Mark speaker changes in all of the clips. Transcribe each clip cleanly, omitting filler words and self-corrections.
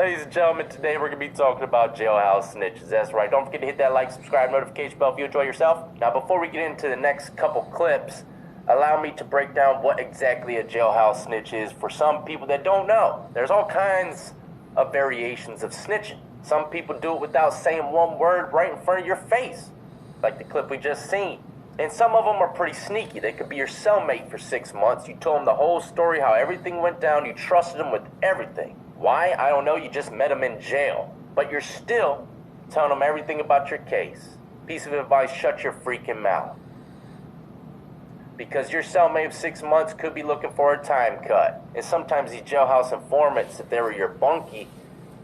Speaker 1: Ladies and gentlemen, today we're going to be talking about jailhouse snitches. That's right. Don't forget to hit that like, subscribe, notification bell if you enjoy yourself. Now, before we get into the next couple clips, allow me to break down what exactly a jailhouse snitch is for some people that don't know. There's all kinds of variations of snitching. Some people do it without saying one word right in front of your face, like the clip we just seen. And some of them are pretty sneaky. They could be your cellmate for 6 months. You told them the whole story, how everything went down. You trusted them with everything. Why? I don't know. You just met them in jail. But you're still telling them everything about your case. Piece of advice, shut your freaking mouth. Because your cellmate of 6 months could be looking for a time cut. And sometimes these jailhouse informants, if they were your bunkie,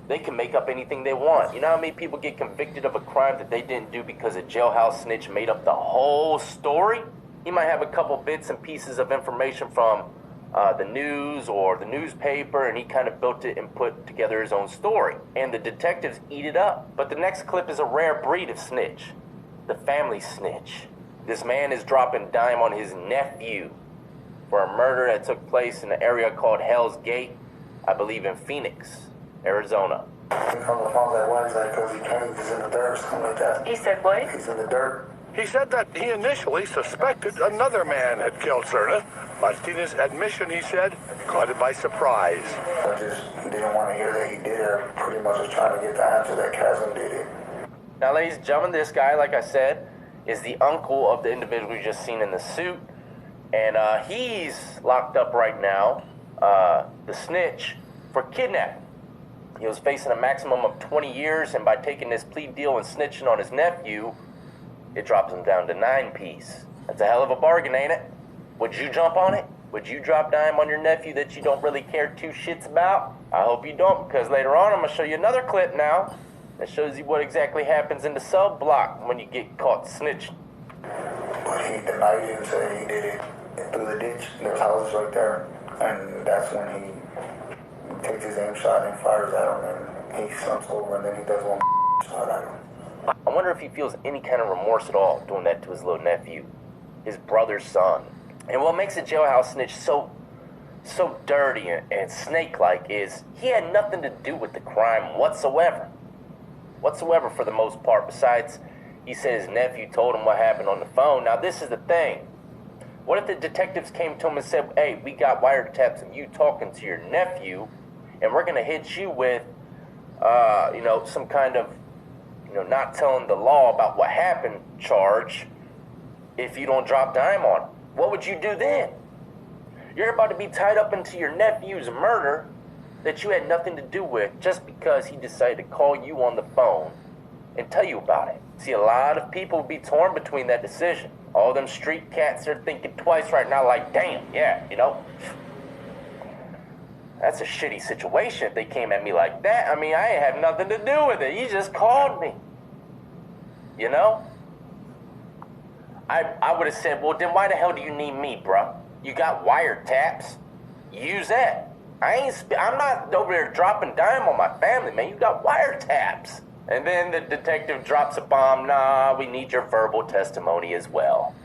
Speaker 1: they can make up anything they want. You know how many people get convicted of a crime that they didn't do because a jailhouse snitch made up the whole story? He might have a couple bits and pieces of information from the news or the newspaper, and he kind of built it and put together his own story. And the detectives eat it up. But the next clip is a rare breed of snitch. The family snitch. This man is dropping dime on his nephew for a murder that took place in an area called Hell's Gate, I believe in Phoenix, Arizona.
Speaker 2: He come to phone that Wednesday because he claims he's in the dirt or something like that.
Speaker 3: He said what?
Speaker 2: He's in the dirt.
Speaker 4: He said that he initially suspected another man had killed Cerna, but in his admission, he said, caught it by surprise.
Speaker 2: I just didn't want to hear that he did it. Pretty much was trying to get the answer that Chasm did it.
Speaker 1: Now, ladies and gentlemen, this guy, like I said, is the uncle of the individual we just seen in the suit. And he's locked up right now, the snitch, for kidnapping. He was facing a maximum of 20 years, and by taking this plea deal and snitching on his nephew, it drops him down to 9 piece. That's a hell of a bargain, ain't it? Would you jump on it? Would you drop dime on your nephew that you don't really care 2 shits about? I hope you don't, because later on I'm going to show you another clip now that shows you what exactly happens in the cell block when you get caught snitching.
Speaker 2: But he denied it and said he did it through the ditch. There's houses right there. And that's when he takes his aim shot and fires at him, and he slumps over, and then he does one shot at him.
Speaker 1: I wonder if he feels any kind of remorse at all doing that to his little nephew, his brother's son. And what makes a jailhouse snitch so dirty and snake-like is he had nothing to do with the crime whatsoever. Whatsoever for the most part, besides he said his nephew told him what happened on the phone. Now this is the thing. What if the detectives came to him and said, hey, we got wiretaps of you talking to your nephew, and we're going to hit you with, some kind of, not telling the law about what happened charge if you don't drop dime on him? What would you do then? You're about to be tied up into your nephew's murder that you had nothing to do with just because he decided to call you on the phone and tell you about it. See, a lot of people would be torn between that decision. All them street cats are thinking twice right now like, damn, yeah, that's a shitty situation if they came at me like that. I mean, I ain't had nothing to do with it. You just called me. I would have said, well, then why the hell do you need me, bruh? You got wiretaps. Use that. I'm not over there dropping dime on my family, man. You got wiretaps. And then the detective drops a bomb. Nah, we need your verbal testimony as well.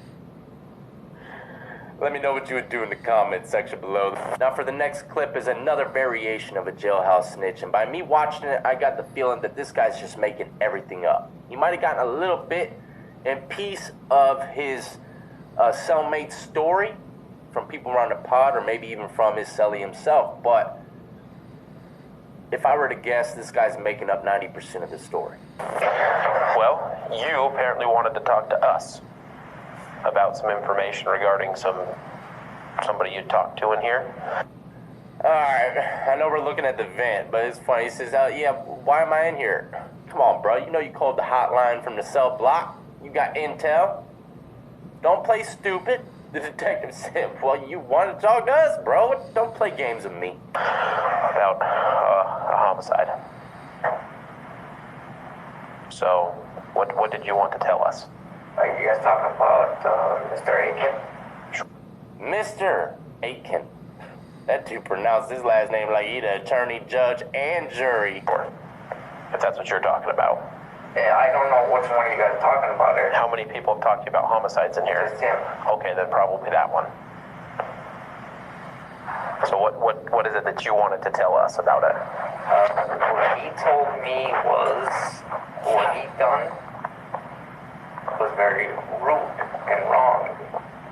Speaker 1: Let me know what you would do in the comment section below. Now for the next clip is another variation of a jailhouse snitch. And by me watching it, I got the feeling that this guy's just making everything up. He might have gotten a little bit and piece of his cellmate's story from people around the pod, or maybe even from his cellie himself. But if I were to guess, this guy's making up 90% of the story.
Speaker 5: Well, you apparently wanted to talk to us about some information regarding somebody you talked to in here.
Speaker 1: Alright, I know we're looking at the vent, but it's funny. He says, yeah, why am I in here? Come on, bro. You know you called the hotline from the cell block. You got intel. Don't play stupid. The detective said, well, you want to talk to us, bro? Don't play games with me.
Speaker 5: About a homicide. So, what did you want to tell us?
Speaker 3: Are you guys talking about Mr. Aiken?
Speaker 1: Mr. Aiken. That dude pronounced his last name like he's the attorney, judge, and jury.
Speaker 5: If that's what you're talking about.
Speaker 3: Yeah, I don't know which one you guys are talking about there.
Speaker 5: How many people have talked to you about homicides in here?
Speaker 3: Just him.
Speaker 5: Okay, then probably that one. So what is it that you wanted to tell us about it?
Speaker 3: What he told me was what he done was very rude and wrong.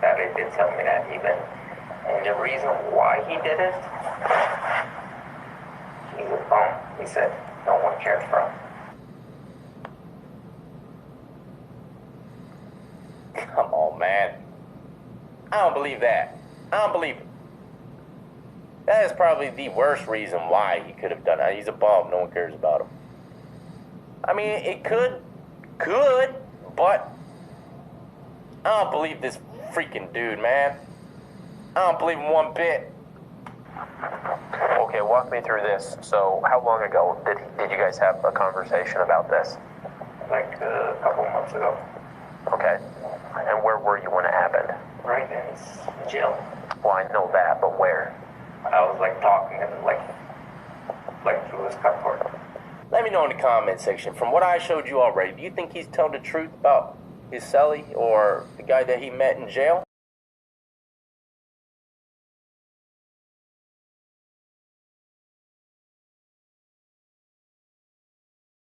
Speaker 3: That he did tell me that even. And the reason why he did it, he's a bum. He said no one cared for him.
Speaker 1: Come on, man. I don't believe that. I don't believe it. That is probably the worst reason why he could have done it. He's a bum. No one cares about him. I mean, it could, but I don't believe this freaking dude, man. I don't believe him one bit.
Speaker 5: Okay, walk me through this. So, how long ago did you guys have a conversation about this?
Speaker 3: Like a couple months ago.
Speaker 5: Okay. And where were you when it happened?
Speaker 3: Right in his jail.
Speaker 5: Well, I know that, but where?
Speaker 3: I was like talking and like through his cupboard.
Speaker 1: Let me know in the comment section. From what I showed you already, do you think he's telling the truth about his cellie or the guy that he met in jail?